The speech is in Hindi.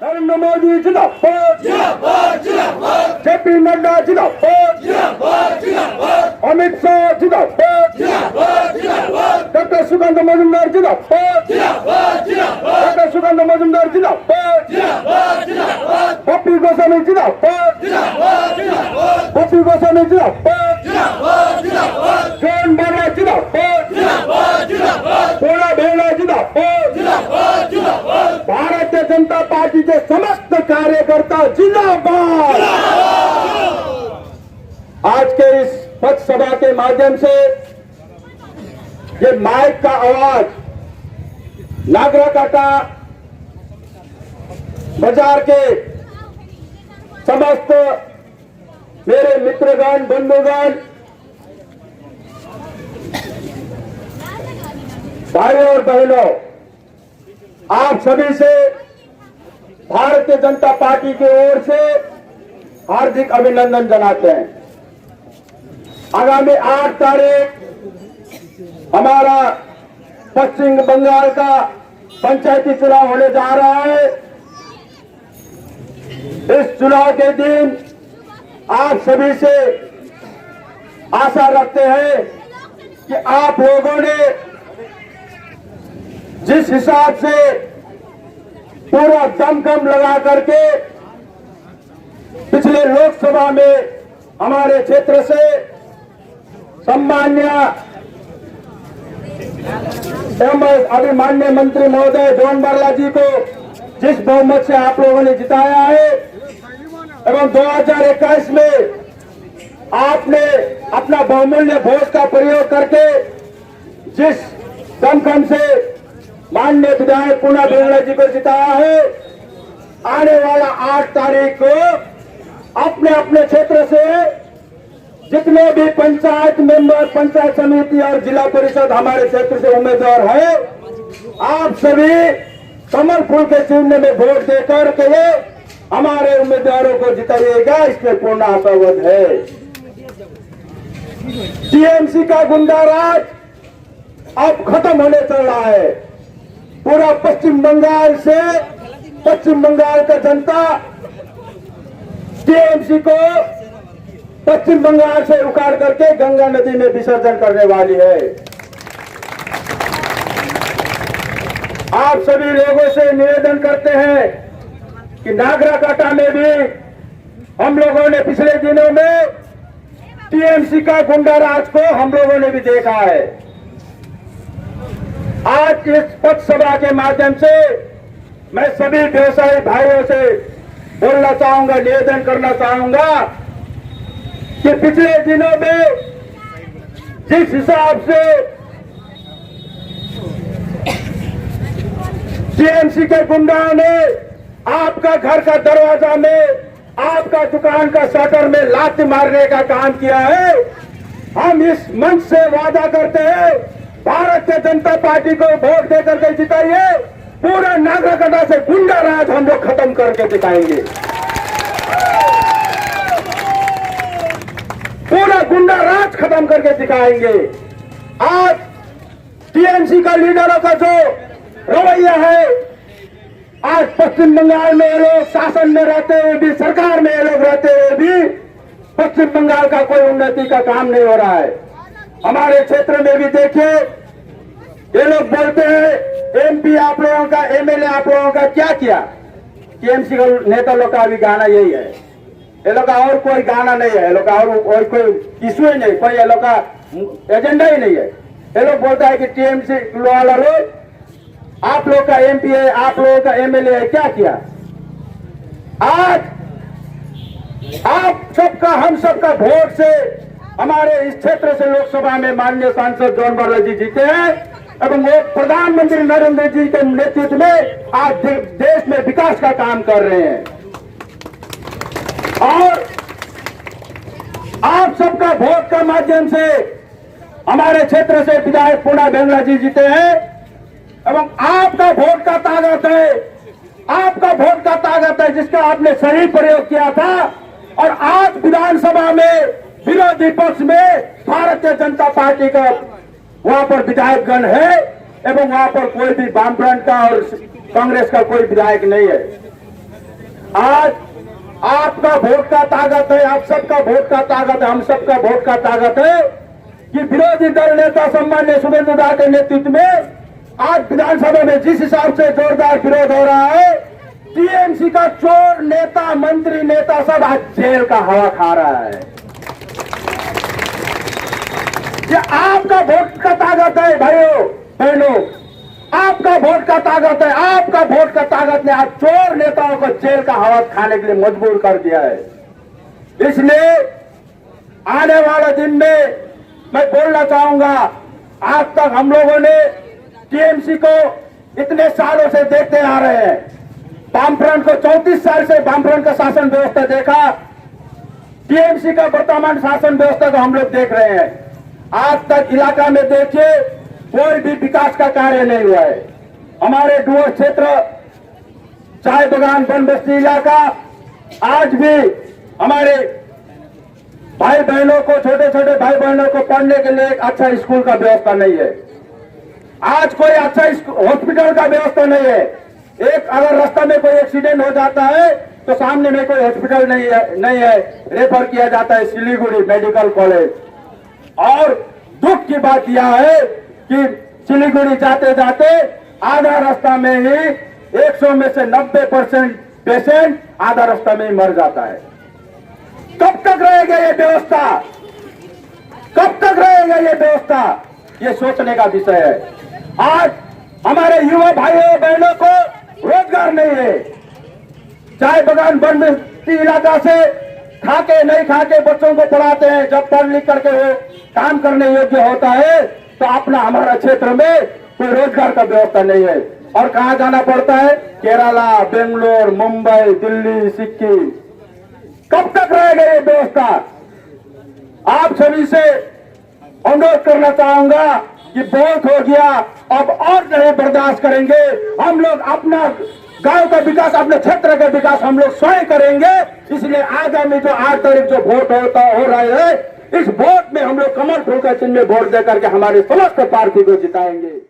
नरेंद्र मोदी जिंदाबाद, जेपी नड्डा जिंदाबाद, अमित शाह जिंदाबाद, डॉक्टर सुगंध मजुमदार जिंदाबाद, डॉक्टर सुगंध मजुमदार जिंदाबाद, पप्पी गोस्वामी जिंदाबाद, पप्पी गोस्वामी जिंदाबाद, जॉन बाला जिंदाबाद, पोला भेड़ा जिंदाबाद, भारतीय जनता पार्टी के समस्त कार्यकर्ता जिंदाबाद। आज के इस पथ सभा के माध्यम से ये माइक का आवाज नागराकाटा बाजार के समस्त मेरे मित्रगण बंधुगण भाइयों और बहनों, आप सभी से भारतीय जनता पार्टी की ओर से हार्दिक अभिनंदन जनाते हैं। आगामी 8 तारीख हमारा पश्चिम बंगाल का पंचायती चुनाव होने जा रहा है। इस चुनाव के दिन आप सभी से आशा रखते हैं कि आप लोगों ने जिस हिसाब से पूरा दमखम लगा करके पिछले लोकसभा में हमारे क्षेत्र से सम्मान्य एवं अभिमान्य मंत्री महोदय जॉन बाला जी को जिस बहुमत से आप लोगों ने जिताया है एवं 2021 में आपने अपना बहुमूल्य वोट का प्रयोग करके जिस दमखम से माननीय विधायक पूना बेंगड़ा जी को जिताया है, आने वाला 8 तारीख को अपने अपने क्षेत्र से जितने भी पंचायत मेंबर, पंचायत समिति और जिला परिषद हमारे क्षेत्र से उम्मीदवार है, आप सभी कमल फूल के चिन्ह में वोट देकर के हमारे उम्मीदवारों को जिताइएगा, इसमें पूर्ण आशावाद है। टीएमसी का गुंडाराज अब खत्म होने चल रहा है। पूरा पश्चिम बंगाल का जनता टीएमसी को पश्चिम बंगाल से उखाड़ करके गंगा नदी में विसर्जन करने वाली है। आप सभी लोगों से निवेदन करते हैं कि नागराकाटा में भी हम लोगों ने पिछले दिनों में टीएमसी का गुंडाराज को हम लोगों ने भी देखा है। आज इस पथ सभा के माध्यम से मैं सभी व्यवसायी भाइयों से बोलना चाहूंगा, निवेदन करना चाहूंगा कि पिछले दिनों में जिस हिसाब से टीएमसी के गुंडाओं ने आपका घर का दरवाजा में, आपका दुकान का शटर में लात मारने का काम किया है, हम इस मंच से वादा करते हैं भारतीय जनता पार्टी को वोट देकर के जिताइए, पूरा नागराकाटा से गुंडा राज हम लोग खत्म करके दिखाएंगे। पूरा गुंडा राज खत्म करके दिखाएंगे। आज टीएमसी का लीडरों का जो रवैया है, आज पश्चिम बंगाल में ये लोग शासन में रहते हुए भी, सरकार में ये लोग रहते हुए भी पश्चिम बंगाल का कोई उन्नति का काम नहीं हो रहा है। हमारे क्षेत्र में भी देखिए, ये लोग बोलते हैं एमपी आप लोगों का, एमएलए आप लोगों का क्या किया। टीएमसी का नेता लोग का भी गाना यही है, ये लोग का और कोई गाना नहीं है, ये लोग का और कोई इशू ही नहीं, कोई ये लोग का एजेंडा ही नहीं है। ये लोग बोलता है कि टीएमसी वाला लोग आप लोग का एमपी है, आप लोगों का एमएलए है, क्या किया। आज आप सबका, हम सबका वोट से हमारे इस क्षेत्र से लोकसभा में माननीय सांसद जॉन बाला जी जीते हैं एवं वो प्रधानमंत्री नरेंद्र जी के नेतृत्व में आज देश में विकास का काम कर रहे हैं। और आप सबका वोट का माध्यम से हमारे क्षेत्र से विधायक पूना बेंगड़ा जी जीते हैं एवं आपका वोट का ताकत है, आपका वोट का ताकत है जिसका आपने सही प्रयोग किया था। और आज विधानसभा में विरोधी पक्ष में भारतीय जनता पार्टी का वहां पर विधायक गण है एवं वहां पर कोई भी वामफ्रंट का और कांग्रेस का कोई विधायक नहीं है। आज आपका वोट का ताकत है, आप सबका वोट का ताकत है, हम सबका वोट का ताकत है कि विरोधी दल नेता सम्मान्य शुभेंदु दा के नेतृत्व में आज विधानसभा में जिस हिसाब से जोरदार विरोध हो रहा है, टीएमसी का चोर नेता, मंत्री नेता सब आज जेल का हवा खा रहा है। ये आपका वोट का ताकत है भाइयों बहनों, आपका वोट का ताकत है, आपका वोट का ताकत ने आज चोर नेताओं को जेल का हवा खाने के लिए मजबूर कर दिया है। इसलिए आने वाले दिन में मैं बोलना चाहूंगा, आज तक हम लोगों ने टीएमसी को इतने सालों से देखते आ रहे हैं, वामफ्रंट को 34 साल से वामफ्रंट का शासन व्यवस्था देखा, टीएमसी का वर्तमान शासन व्यवस्था को हम लोग देख रहे हैं। आज तक इलाका में देखिए कोई भी विकास का कार्य नहीं हुआ है। हमारे डुअर क्षेत्र, चाय बगान, वन बस्ती इलाका, आज भी हमारे भाई बहनों को, छोटे छोटे भाई बहनों को पढ़ने के लिए एक अच्छा स्कूल का व्यवस्था नहीं है। आज कोई अच्छा हॉस्पिटल का व्यवस्था नहीं है। एक अगर रास्ता में कोई एक्सीडेंट हो जाता है तो सामने में कोई हॉस्पिटल नहीं है, रेफर किया जाता है सिलीगुड़ी मेडिकल कॉलेज। और दुख की बात यह है कि सिलीगुड़ी जाते जाते आधा रास्ता में ही 100 में से 90% पेशेंट आधा रास्ता में ही मर जाता है। कब तक रहेगा ये व्यवस्था, कब तक रहेगा ये व्यवस्था, ये सोचने का विषय है। आज हमारे युवा भाइयों बहनों को रोजगार नहीं है। चाय बगान, वन बस्ती इलाका से खाके नहीं खाके बच्चों को पढ़ाते हैं, जब पढ़ लिख करके वो काम करने योग्य होता है तो अपना हमारा क्षेत्र में कोई रोजगार का व्यवस्था नहीं है। और कहाँ जाना पड़ता है, केरला, बेंगलोर, मुंबई, दिल्ली, सिक्किम। कब तक रहेगा ये व्यवस्था? आप सभी से अनुरोध करना चाहूंगा कि बहुत हो गया, अब और नहीं बर्दाश्त करेंगे। हम लोग अपना गांव का विकास, अपने क्षेत्र का विकास हम लोग स्वयं करेंगे। इसलिए आगामी जो 8 तारीख जो वोट हो रहा है, इस वोट में हम लोग कमल फूल का चिन्ह में वोट देकर के हमारे समस्त पार्टी को जिताएंगे।